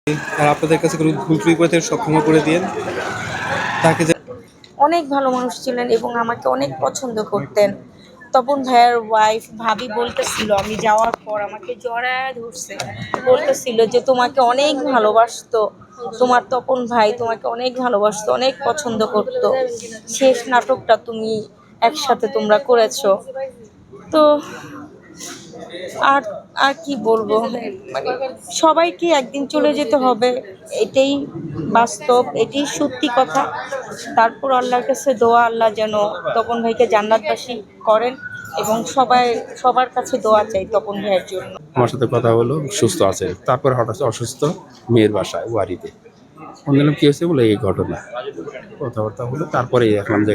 আর আপনাদের কাছে কোনো ভুল ত্রুটি করে থাকলে সব ক্ষমা করে দিয়েন তাকে। অনেক ভালো মানুষ ছিলেন এবং আমাকে অনেক পছন্দ করতেন। তপন ভাইয়ার ওয়াইফ ভাবি বলতেছিল, আমি যাওয়ার পর আমাকে জড়ায় ধরছে, বলতেছিল যে তোমাকে অনেক ভালোবাসতো, তোমার তপন ভাই তোমাকে অনেক ভালোবাসতো, অনেক পছন্দ করতো। শেষ নাটকটা তুমি একসাথে তোমরা করেছো। তো আর আর কি বলবো, মানে সবাইকে একদিন চলে যেতে হবে, এটাই বাস্তব, এটাই সত্যি কথা। তারপর আল্লাহর কাছে দোয়া, আল্লাহ যেন তপন ভাইকে জান্নাতবাসী করেন এবং সবার কাছে দোয়া চাই তপন ভাইয়ের জন্য। আমার সাথে কথা হলো, সুস্থ আছে। তারপর হঠাৎ অসুস্থ, মেয়ের বাসায় ওয়ারিতে ফোন দিলাম, কী হয়েছে বলে এই ঘটনা। কথাবার্তা হলো, তারপরে দেখলাম যে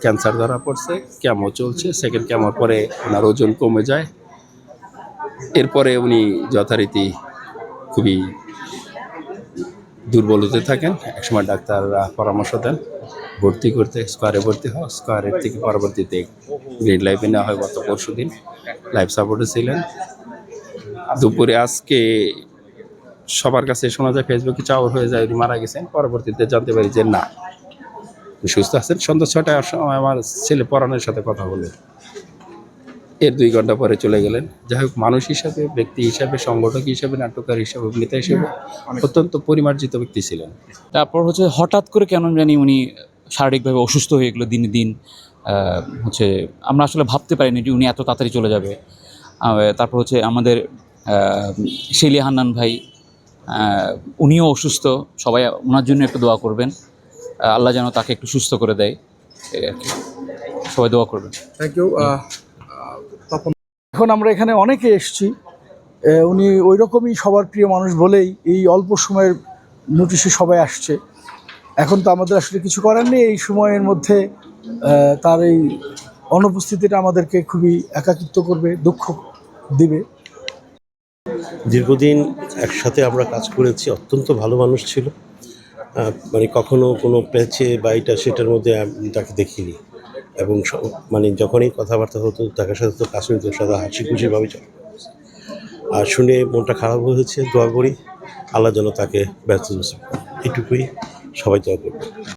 ক্যান্সার ধরা পড়ছে, কেমো চলছে, সেকেন্ড কেমোর পরে ওনার ওজন কমে যায়। এরপরে উনি যথারীতি খুবই দুর্বল হতে থাকেন। একসময় ডাক্তাররা পরামর্শ দেন ভর্তি করতে, স্কোয়ারে ভর্তি হওয়া। স্কোয়ারের থেকে পরবর্তীতে গ্রিন লাইফে নেওয়া হয় গত পরশু দিন। লাইফ সাপোর্টে ছিলেন। দুপুরে আজকে সবার কাছে শোনা যায়, ফেসবুকে চাওয়ার হয়ে যায় উনি মারা গেছেন। পরবর্তীতে জানতে পারি যে না, সুস্থ আছেন। সন্ধ্যা 6টায় সময় আমার ছেলে পরাণের সাথে কথা বলে এর 2 ঘন্টা পরে চলে গেলেন। যাই হোক, মানুষ হিসাবে, ব্যক্তি হিসাবে, সংগঠক হিসাবে, নাট্যকার হিসাবে, অভিনেতা হিসেবে অত্যন্ত পরিমার্জিত ব্যক্তি ছিলেন। তারপর হচ্ছে হঠাৎ করে কেন জানি উনি শারীরিকভাবে অসুস্থ হয়ে গেলো দিনে দিন। হচ্ছে আমরা আসলে ভাবতে পারিনি যে উনি এত তাড়াতাড়ি চলে যাবে। তারপর হচ্ছে আমাদের শেলি হান্নান ভাই, উনিও অসুস্থ। সবাই ওনার জন্য একটু দোয়া করবেন, আল্লাহ যেন তাকে একটু সুস্থ করে দেয়, এই আর কি। সবাই দোয়া করবেন। Thank you. এখন আমরা এখানে অনেকে এসেছি, উনি ওই রকমই সবার প্রিয় মানুষ বলেই এই অল্প সময়ের নোটিশে সবাই আসছে। এখন তো আমাদের আসলে কিছু করার নেই, এই সময়ের মধ্যে তার এই অনুপস্থিতিটা আমাদেরকে খুবই একাকিত্ব করবে, দুঃখ দিবে। দীর্ঘদিন একসাথে আমরা কাজ করেছি, অত্যন্ত ভালো মানুষ ছিল। মানে কখনো কোনো প্যাচে বা এটা সেটার মধ্যে আমি তাকে দেখিনি। এবং মানে যখনই কথাবার্তা হতো তার সাথে তো কাজ হতো সাদা হাসি খুশিভাবে চলে। আর শুনে মনটা খারাপ হয়েছে। দোয়া করি আল্লাহ যেন তাকে ব্যস্ত, এটুকুই। সবাই দোয়া করবে।